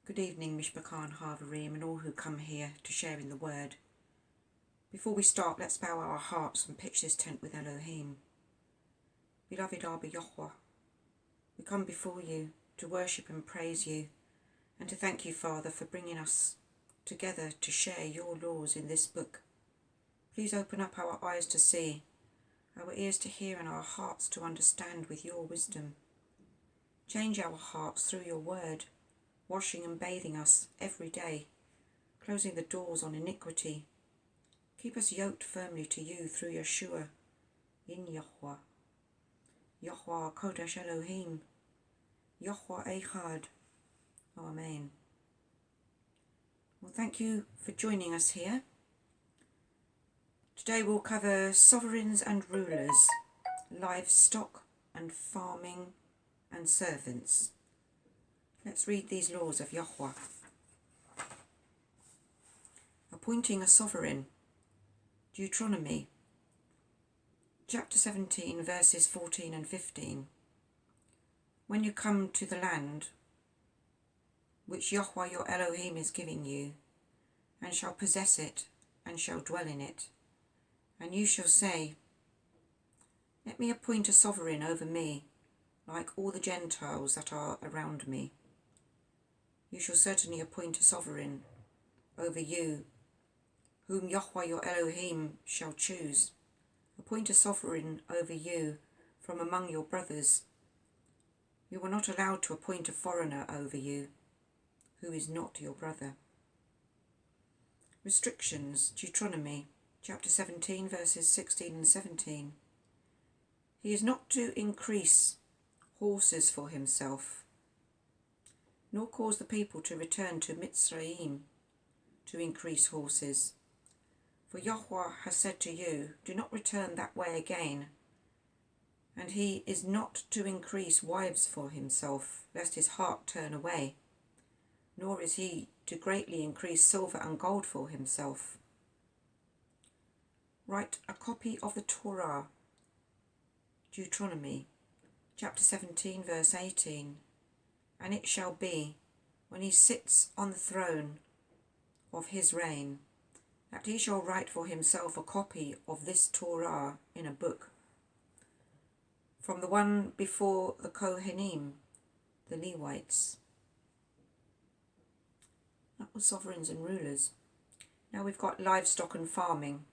Good evening, Mishpakan Havarim, and all who come here to share in the word. Before we start, let's bow our hearts and pitch this tent with Elohim. Beloved Abba Yahweh, we come before you to worship and praise you, and to thank you, Father, for bringing us together to share your laws in this book. Please open up our eyes to see, our ears to hear, and our hearts to understand with your wisdom. Change our hearts through your word, washing and bathing us every day, closing the doors on iniquity. Keep us yoked firmly to you through Yeshua, in Yahweh. Yahweh Kodesh Elohim, Yahweh Echad. Amen. Well, thank you for joining us here. Today we'll cover sovereigns and rulers, livestock and farming and servants. Let's read these laws of Yahweh. Appointing a sovereign. Deuteronomy, chapter 17, verses 14 and 15. When you come to the land which Yahweh your Elohim is giving you, and shall possess it, and shall dwell in it, and you shall say, let me appoint a sovereign over me, like all the Gentiles that are around me. You shall certainly appoint a sovereign over you, whom Yahweh your Elohim shall choose. Appoint a sovereign over you from among your brothers. You are not allowed to appoint a foreigner over you, who is not your brother. Restrictions. Deuteronomy, chapter 17, verses 16 and 17. He is not to increase horses for himself, nor cause the people to return to Mitzrayim to increase horses. For Yahweh has said to you, do not return that way again. And he is not to increase wives for himself, lest his heart turn away, nor is he to greatly increase silver and gold for himself. Write a copy of the Torah, Deuteronomy, chapter 17, verse 18. And it shall be, when he sits on the throne of his reign, that he shall write for himself a copy of this Torah in a book, from the one before the Kohanim, the Levites. That was sovereigns and rulers. Now we've got livestock and farming.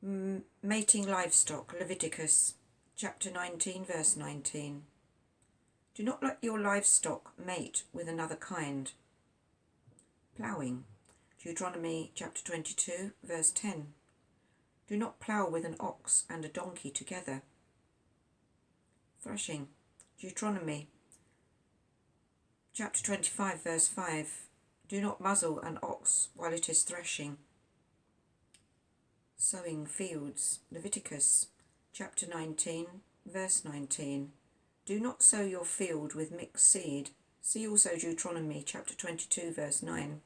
Mating livestock, Leviticus, chapter 19, verse 19. Do not let your livestock mate with another kind. Ploughing. Deuteronomy chapter 22, verse 10. Do not plough with an ox and a donkey together. Threshing. Deuteronomy chapter 25, verse 5. Do not muzzle an ox while it is threshing. Sowing fields. Leviticus chapter 19, verse 19. Do not sow your field with mixed seed. See also Deuteronomy chapter 22, verse 9.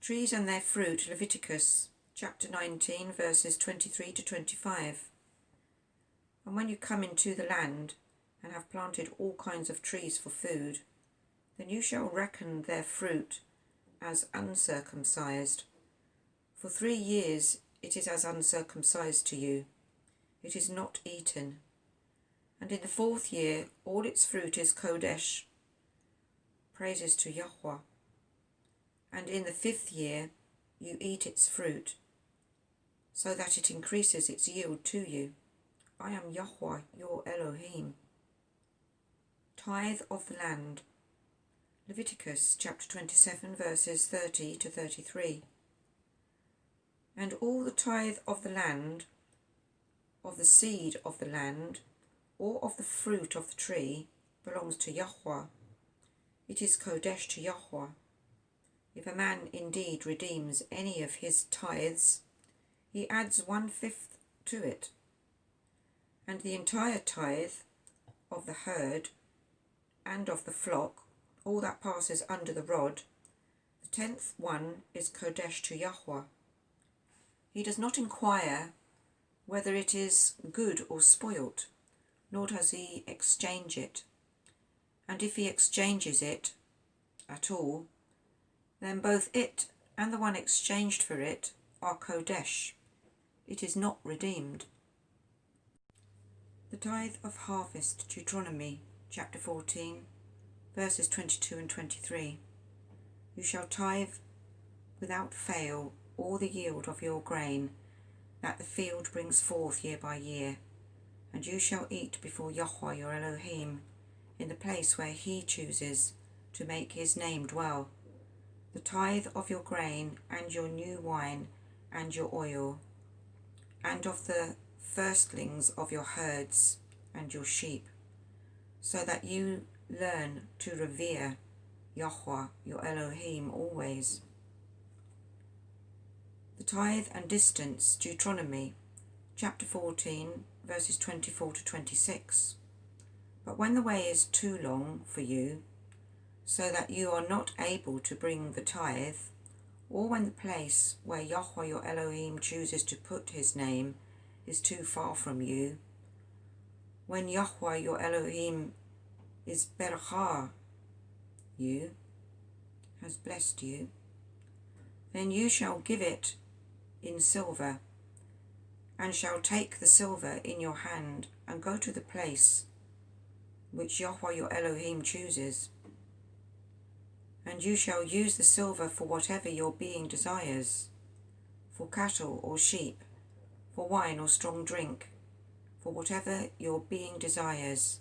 Trees and their fruit, Leviticus chapter 19, verses 23 to 25. And when you come into the land and have planted all kinds of trees for food, then you shall reckon their fruit as uncircumcised. For 3 years it is as uncircumcised to you. It is not eaten. And in the 4th year, all its fruit is Kodesh, praises to Yahweh. And in the 5th year, you eat its fruit, so that it increases its yield to you. I am Yahweh, your Elohim. Tithe of the land. Leviticus chapter 27, verses 30 to 33. And all the tithe of the land, of the seed of the land, or of the fruit of the tree, belongs to Yahweh. It is Kodesh to Yahweh. If a man indeed redeems any of his tithes, he adds 1/5 to it. And the entire tithe of the herd and of the flock, all that passes under the rod, the 10th one is Kodesh to Yahweh. He does not inquire whether it is good or spoilt, nor does he exchange it. and if he exchanges it at all, then both it and the one exchanged for it are Kodesh. It is not redeemed. The tithe of harvest, Deuteronomy chapter 14, verses 22 and 23. You shall tithe without fail all the yield of your grain that the field brings forth year by year, and you shall eat before Yahweh your Elohim in the place where he chooses to make his name dwell, the tithe of your grain and your new wine and your oil, and of the firstlings of your herds and your sheep, so that you learn to revere Yahweh your Elohim always. The tithe and distance, Deuteronomy chapter 14, verses 24 to 26. But when the way is too long for you, so that you are not able to bring the tithe, or when the place where Yahweh your Elohim chooses to put his name is too far from you, when Yahweh your Elohim is berachah you, has blessed you, then you shall give it in silver, and shall take the silver in your hand and go to the place which Yahweh your Elohim chooses. And you shall use the silver for whatever your being desires, for cattle or sheep, for wine or strong drink, for whatever your being desires.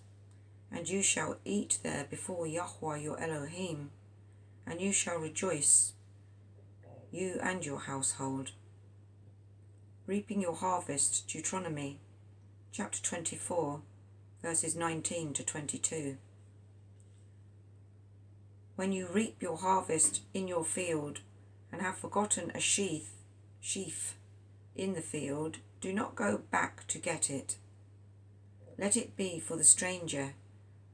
And you shall eat there before Yahweh your Elohim, and you shall rejoice, you and your household. Reaping your harvest, Deuteronomy chapter 24, verses 19 to 22. When you reap your harvest in your field, and have forgotten a sheaf in the field, do not go back to get it. Let it be for the stranger,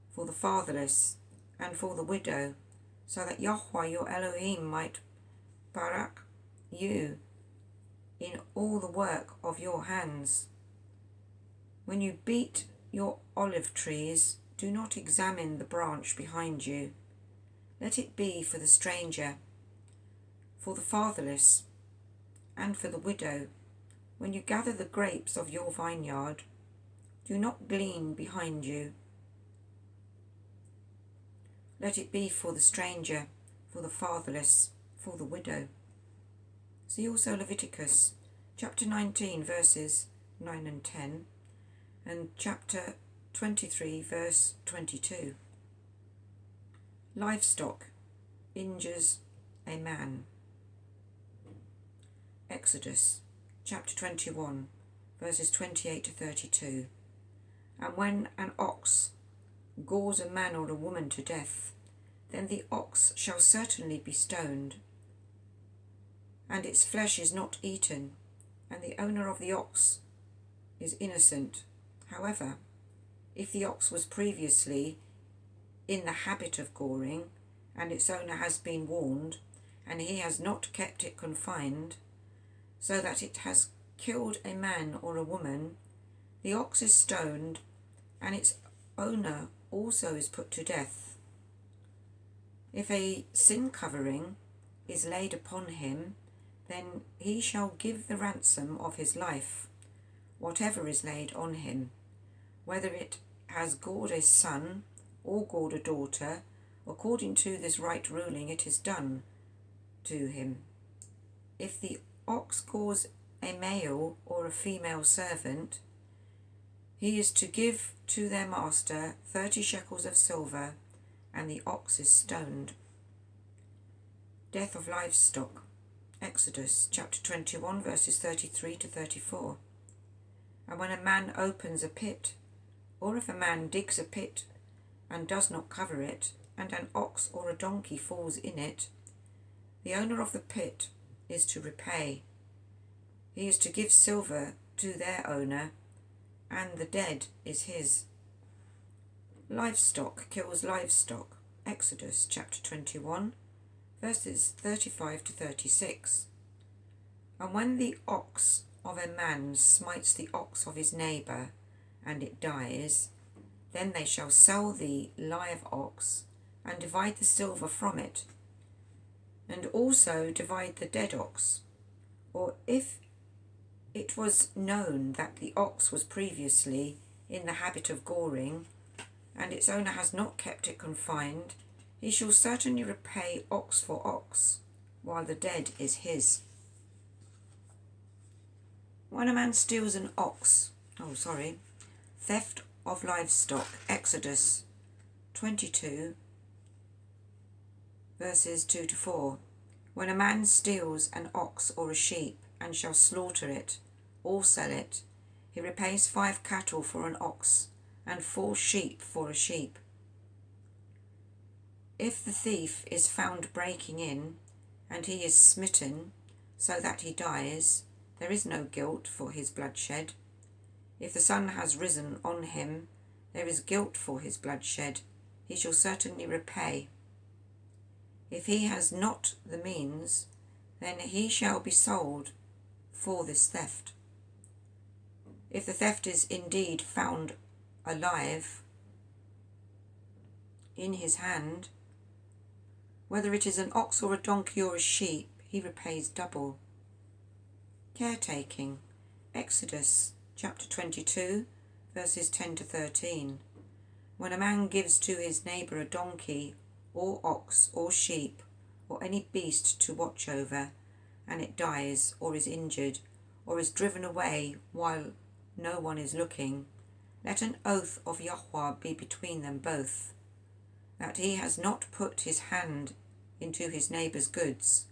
for the fatherless, and for the widow, so that Yahweh your Elohim might barak you in all the work of your hands. When you beat your olive trees, do not examine the branch behind you. Let it be for the stranger, for the fatherless, and for the widow. When you gather the grapes of your vineyard, do not glean behind you. Let it be for the stranger, for the fatherless, for the widow. See also Leviticus chapter 19 verses 9 and 10, and chapter 23 verse 22. Livestock injures a man. Exodus chapter 21 verses 28 to 32. And when an ox gores a man or a woman to death, then the ox shall certainly be stoned, and its flesh is not eaten, and the owner of the ox is innocent. However, if the ox was previously in the habit of goring, and its owner has been warned, and he has not kept it confined, so that it has killed a man or a woman, the ox is stoned, and its owner also is put to death. If a sin covering is laid upon him, then he shall give the ransom of his life, whatever is laid on him, whether it has gored a son or gored a daughter. According to this right ruling it is done to him. If the ox gores a male or a female servant, he is to give to their master 30 shekels of silver, and the ox is stoned. Death of livestock. Exodus chapter 21 verses 33 to 34. And when a man opens a pit, or if a man digs a pit and does not cover it, and an ox or a donkey falls in it, the owner of the pit is to repay. He is to give silver to their owner, and the dead is his. Livestock kills livestock. Exodus chapter 21 verses 35 to 36. And when the ox of a man smites the ox of his neighbour, and it dies, Then they shall sell the live ox, and divide the silver from it, and also divide the dead ox. Or if it was known that the ox was previously in the habit of goring, and its owner has not kept it confined, he shall certainly repay ox for ox, while the dead is his. When a man steals an ox, theft of livestock, Exodus 22, verses 2 to 4. When a man steals an ox or a sheep, and shall slaughter it, or sell it, he repays 5 cattle for an ox, and 4 sheep for a sheep. If the thief is found breaking in, and he is smitten, so that he dies, there is no guilt for his bloodshed. If the sun has risen on him, there is guilt for his bloodshed. He shall certainly repay. If he has not the means, then he shall be sold for this theft. If the theft is indeed found alive in his hand, whether it is an ox or a donkey or a sheep, he repays double. Caretaking, Exodus chapter 22, verses 10 to 13. When a man gives to his neighbour a donkey or ox or sheep or any beast to watch over, and it dies or is injured or is driven away while no one is looking, let an oath of YHWH be between them both, that he has not put his hand into his neighbour's goods,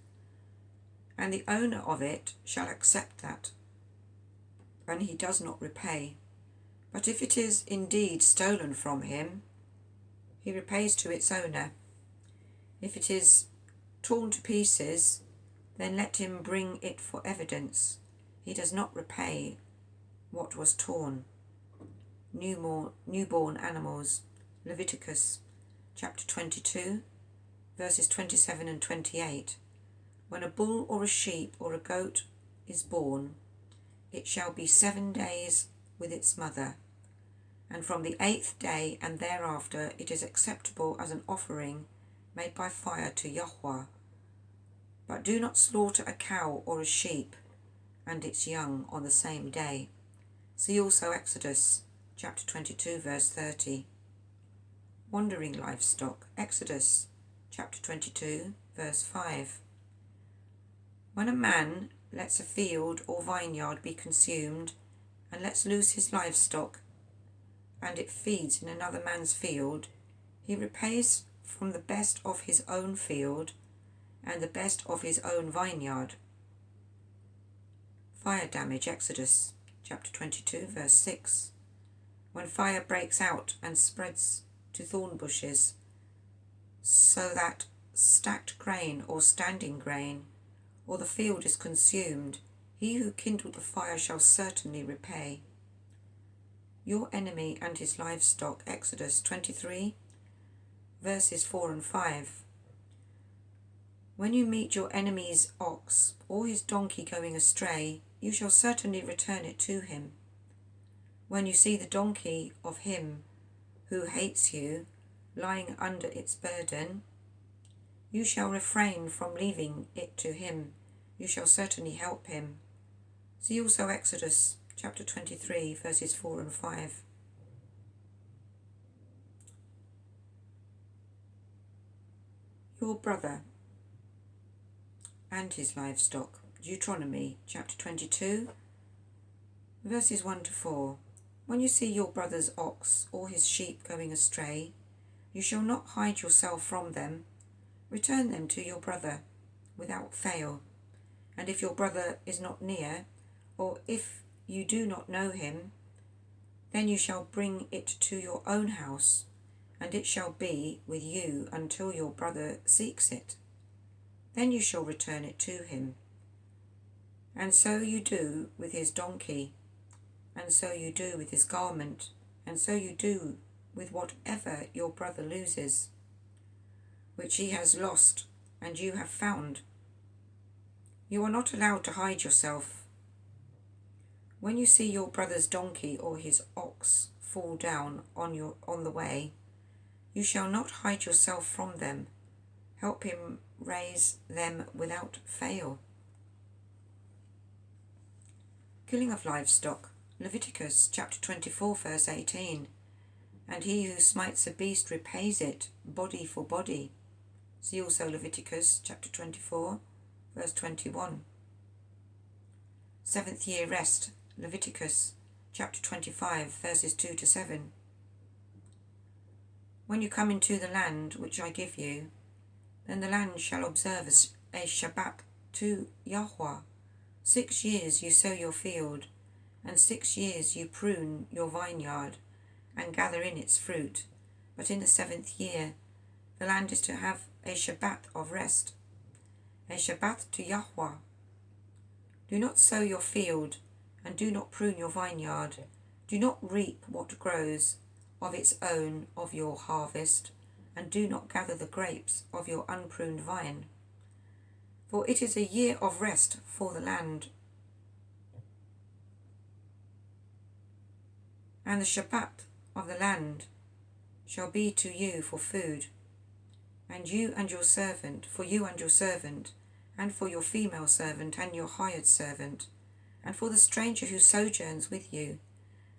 and the owner of it shall accept that, and he does not repay. But if it is indeed stolen from him, he repays to its owner. If it is torn to pieces, then let him bring it for evidence. He does not repay what was torn. Newborn animals, Leviticus chapter 22, verses 27 and 28. When a bull or a sheep or a goat is born, it shall be 7 days with its mother, and from the 8th day and thereafter it is acceptable as an offering made by fire to YHWH. But do not slaughter a cow or a sheep and its young on the same day. See also Exodus chapter 22, verse 30. Wandering livestock, Exodus chapter 22, verse 5. When a man lets a field or vineyard be consumed, and lets loose his livestock, and it feeds in another man's field, he repays from the best of his own field and the best of his own vineyard. Fire damage, Exodus chapter 22, verse 6. When fire breaks out and spreads to thorn bushes, so that stacked grain or standing grain, or the field is consumed, he who kindled the fire shall certainly repay. Your enemy and his livestock, Exodus 23, verses 4 and 5. When you meet your enemy's ox or his donkey going astray, you shall certainly return it to him. When you see the donkey of him who hates you lying under its burden, you shall refrain from leaving it to him. You shall certainly help him. See also Exodus chapter 23, verses 4 and 5. Your brother and his livestock, Deuteronomy chapter 22, verses 1 to 4. When you see your brother's ox or his sheep going astray, you shall not hide yourself from them. Return them to your brother without fail. And if your brother is not near, or if you do not know him, then you shall bring it to your own house, and it shall be with you until your brother seeks it. Then you shall return it to him. And so you do with his donkey, and so you do with his garment, and so you do with whatever your brother loses, which he has lost and you have found. You are not allowed to hide yourself. When you see your brother's donkey or his ox fall down on the way, you shall not hide yourself from them. Help him raise them without fail. Killing of livestock. Leviticus chapter 24 verse 18. And he who smites a beast repays it, body for body. See also Leviticus chapter 24 verse 21. Seventh year rest. Leviticus chapter 25 verses 2 to 7. When you come into the land which I give you, then the land shall observe a Shabbat to Yahweh. 6 years you sow your field, and 6 years you prune your vineyard, and gather in its fruit. But in the 7th year the land is to have a Shabbat of rest, a Shabbat to Yahweh. Do not sow your field, and do not prune your vineyard. Do not reap what grows of its own of your harvest, and do not gather the grapes of your unpruned vine. For it is a year of rest for the land, and the Shabbat of the land shall be to you for food, and you and your servant, for you and your servant, and for your female servant and your hired servant, and for the stranger who sojourns with you,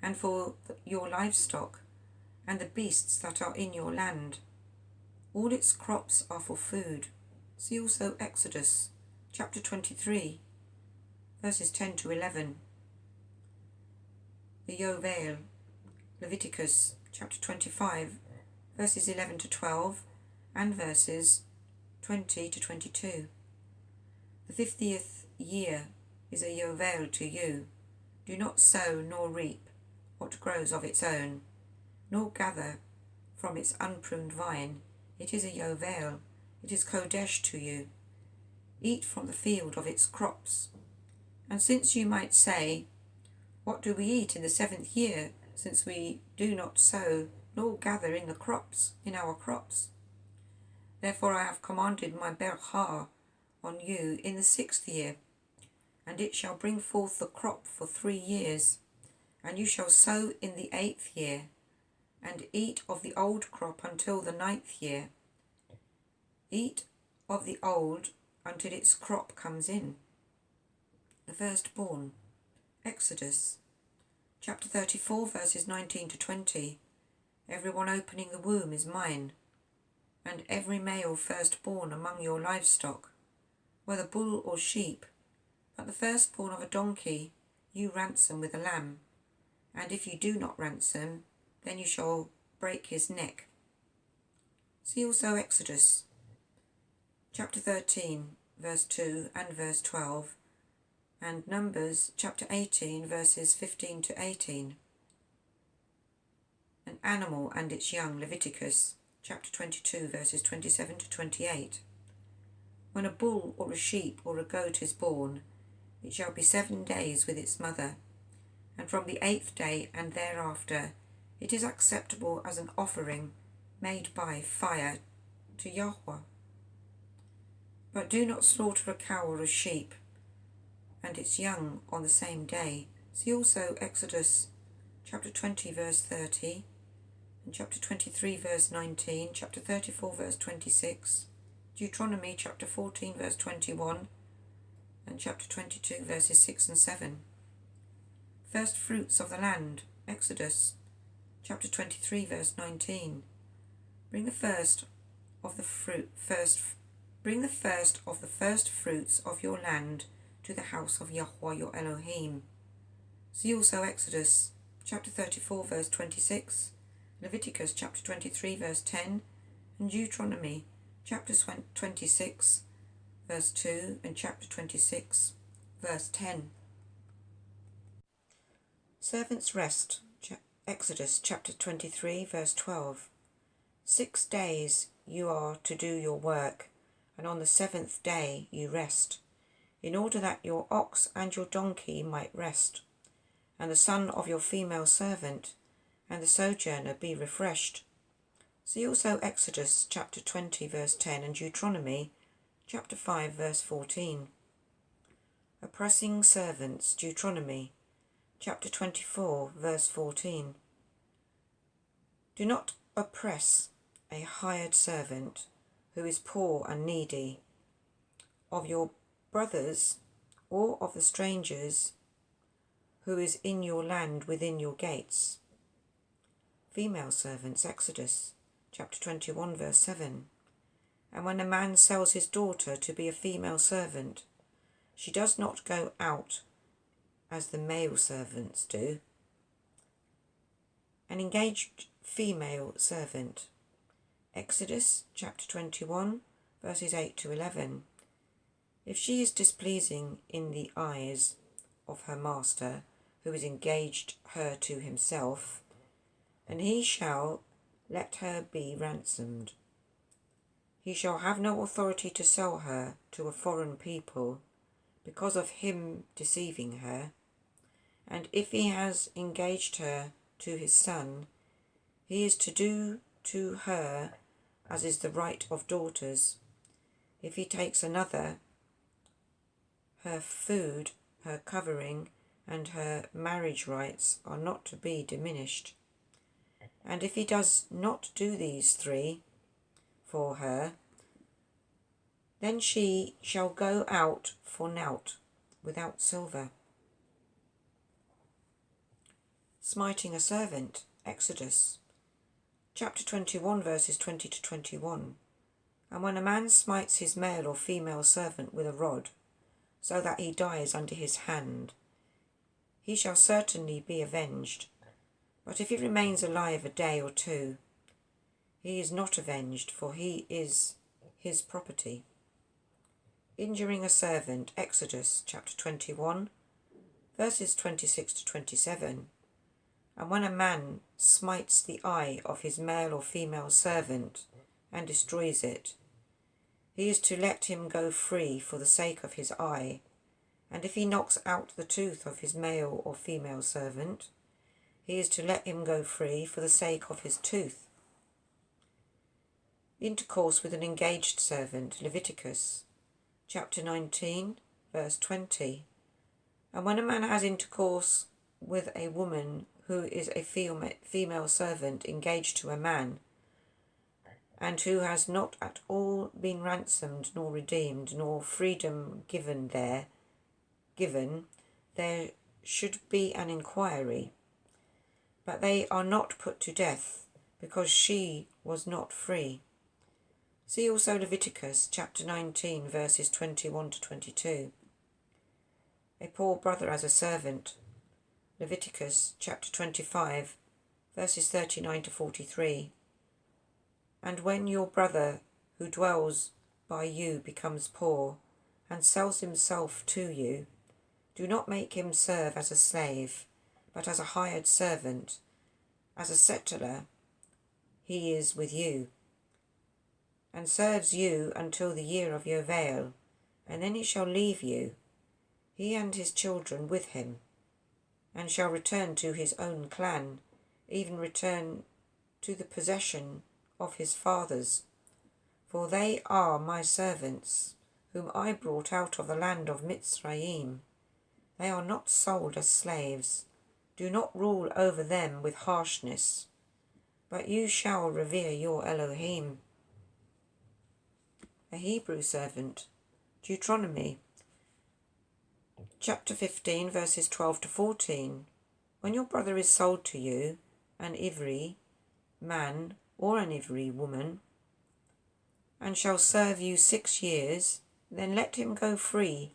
and for your livestock, and the beasts that are in your land. All its crops are for food. See also Exodus chapter 23, verses 10 to 11. The Yovel, Leviticus chapter 25, verses 11 to 12, and verses 20 to 22. The 50th year is a Yovel to you. Do not sow nor reap what grows of its own, nor gather from its unpruned vine. It is a Yovel, it is Kodesh to you. Eat from the field of its crops. And since you might say, what do we eat in the 7th year, since we do not sow nor gather in our crops? Therefore I have commanded my berachah on you in the 6th year, and it shall bring forth the crop for 3 years, and you shall sow in the 8th year, and eat of the old crop until the 9th year. Eat of the old until its crop comes in. The firstborn. Exodus chapter 34 verses 19 to 20. Everyone opening the womb is mine, and every male firstborn among your livestock, whether bull or sheep, but the firstborn of a donkey you ransom with a lamb, and if you do not ransom, then you shall break his neck. See also Exodus chapter 13 verse 2 and verse 12, and Numbers chapter 18 verses 15 to 18. An animal and its young, Leviticus chapter 22 verses 27 to 28. When a bull or a sheep or a goat is born, it shall be 7 days with its mother, and from the 8th day and thereafter it is acceptable as an offering made by fire to Yahweh. But do not slaughter a cow or a sheep and its young on the same day. See also Exodus chapter 20 verse 30, and chapter 23 verse 19, chapter 34 verse 26, Deuteronomy chapter 14 verse 21, and chapter 22 verses 6 and 7. First fruits of the land. Exodus chapter 23 verse 19. Bring the first of the first fruits of your land to the house of Yahweh your Elohim. See also Exodus chapter 34 verse 26, Leviticus chapter 23 verse 10, and Deuteronomy chapter 26 verse 2 and chapter 26 verse 10. Servants' rest. Exodus chapter 23 verse 12. 6 days you are to do your work, and on the 7th day you rest, in order that your ox and your donkey might rest, and the son of your female servant and the sojourner be refreshed. See also Exodus chapter 20 verse 10 and Deuteronomy chapter 5 verse 14. Oppressing servants. Deuteronomy chapter 24 verse 14. Do not oppress a hired servant who is poor and needy, of your brothers or of the strangers who is in your land within your gates. Female servants, Exodus chapter 21 verse 7. And when a man sells his daughter to be a female servant, she does not go out as the male servants do. An engaged female servant, Exodus chapter 21 verses 8 to 11. If she is displeasing in the eyes of her master, who has engaged her to himself, and he shall let her be ransomed. He shall have no authority to sell her to a foreign people because of him deceiving her. And if he has engaged her to his son, he is to do to her as is the right of daughters. If he takes another, her food, her covering, and her marriage rights are not to be diminished. And if he does not do these three for her, then she shall go out for naught, without silver. Smiting a servant, Exodus chapter 21 verses 20 to 21. And when a man smites his male or female servant with a rod, so that he dies under his hand, he shall certainly be avenged. But if he remains alive a day or two, he is not avenged, for he is his property. Injuring a servant, Exodus chapter 21, verses 26 to 27. And when a man smites the eye of his male or female servant and destroys it, he is to let him go free for the sake of his eye. And if he knocks out the tooth of his male or female servant, he is to let him go free for the sake of his tooth. Intercourse with an engaged servant, Leviticus chapter 19 verse 20. And when a man has intercourse with a woman who is a female servant engaged to a man, and who has not at all been ransomed nor redeemed, nor freedom given, there should be an inquiry. But they are not put to death, because she was not free. See also Leviticus chapter 19 verses 21 to 22. A poor brother as a servant, Leviticus chapter 25 verses 39 to 43. And when your brother who dwells by you becomes poor and sells himself to you, do not make him serve as a slave, but as a hired servant, as a settler he is with you, and serves you until the year of Yovel, and then he shall leave you, he and his children with him, and shall return to his own clan, even return to the possession of his fathers. For they are my servants, whom I brought out of the land of Mitzrayim. They are not sold as slaves. Do not rule over them with harshness, but you shall revere your Elohim. A Hebrew servant, Deuteronomy chapter 15 verses 12 to 14. When your brother is sold to you, an Ivri man or an Ivri woman, and shall serve you 6 years, then let him go free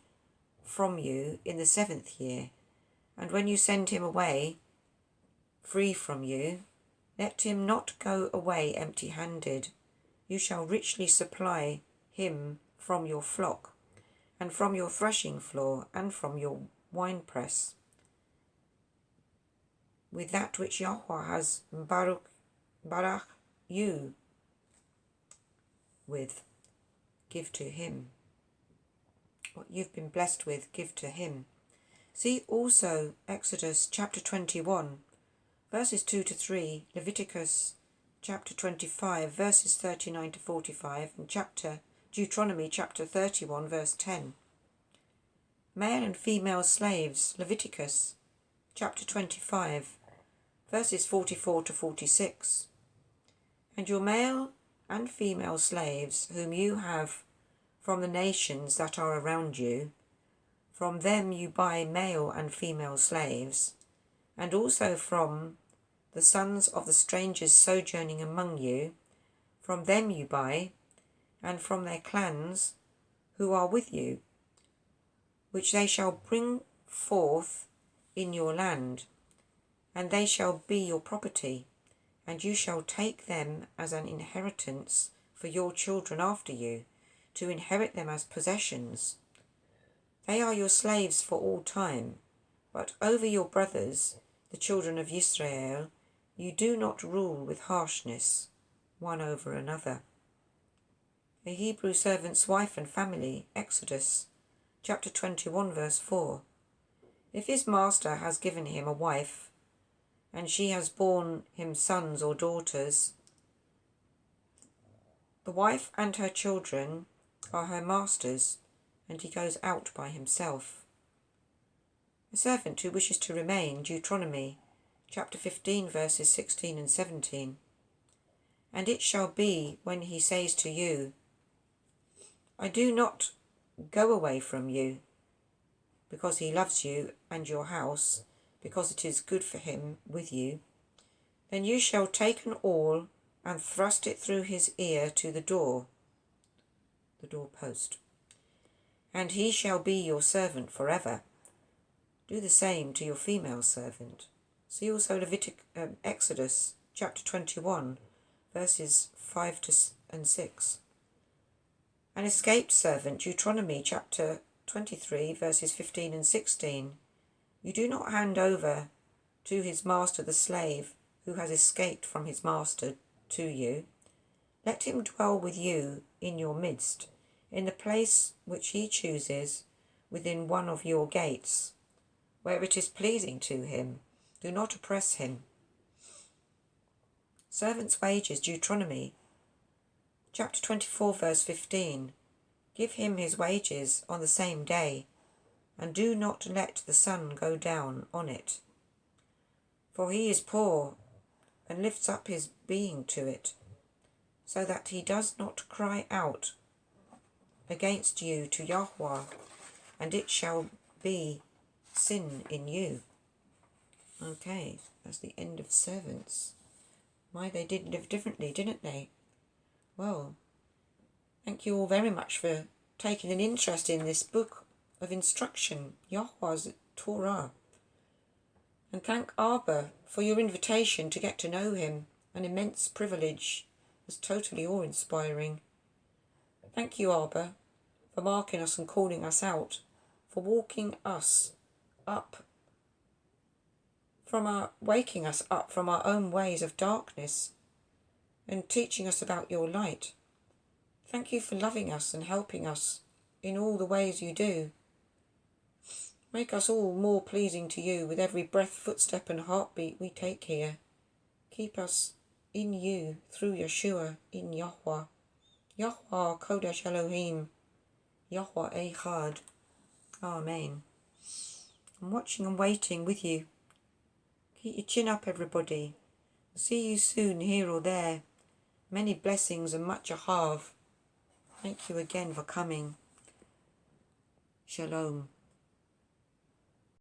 from you in the 7th year. And when you send him away free from you, let him not go away empty-handed. You shall richly supply him from your flock, and from your threshing floor, and from your winepress, with that which Yahweh has barach you with. Give to him. What you've been blessed with, give to him. See also Exodus chapter 21, verses 2 to 3, Leviticus chapter 25, verses 39 to 45, and Deuteronomy chapter 31, verse 10. Male and female slaves, Leviticus chapter 25, verses 44 to 46. And your male and female slaves whom you have from the nations that are around you, from them you buy male and female slaves, and also from the sons of the strangers sojourning among you, from them you buy, and from their clans who are with you, which they shall bring forth in your land, and they shall be your property, and you shall take them as an inheritance for your children after you, to inherit them as possessions. They are your slaves for all time, but over your brothers, the children of Israel, you do not rule with harshness, one over another. A Hebrew servant's wife and family, Exodus, chapter 21, verse 4. If his master has given him a wife, and she has borne him sons or daughters, the wife and her children are her master's, and he goes out by himself. A servant who wishes to remain, Deuteronomy, chapter 15, verses 16 and 17. And it shall be when he says to you, I do not go away from you, because he loves you and your house, because it is good for him with you, then you shall take an awl and thrust it through his ear to the doorpost, and he shall be your servant forever. Do the same to your female servant. See also Exodus chapter 21, verses 5 and 6. An escaped servant, Deuteronomy chapter 23, verses 15 and 16. You do not hand over to his master the slave who has escaped from his master to you. Let him dwell with you in your midst, in the place which he chooses, within one of your gates, where it is pleasing to him. Do not oppress him. Servant's wages, Deuteronomy chapter 24, verse 15. Give him his wages on the same day, and do not let the sun go down on it. For he is poor, and lifts up his being to it, so that he does not cry out against you to Yahweh, and it shall be sin in you. Okay, that's the end of servants. My, they did live differently, didn't they? Well, thank you all very much for taking an interest in this book of instruction, Yahweh's Torah. And thank Abba for your invitation to get to know him, an immense privilege. It was totally awe-inspiring. Thank you, Abba, for marking us and calling us out, for waking us up waking us up from our own ways of darkness and teaching us about your light. Thank you for loving us and helping us in all the ways you do. Make us all more pleasing to you with every breath, footstep and heartbeat we take here. Keep us in you through Yeshua, in Yahweh. Yahweh Kodesh Elohim. Yahweh Echad. Amen. I'm watching and waiting with you. Keep your chin up, everybody. I'll see you soon, here or there. Many blessings and much ahav. Thank you again for coming. Shalom.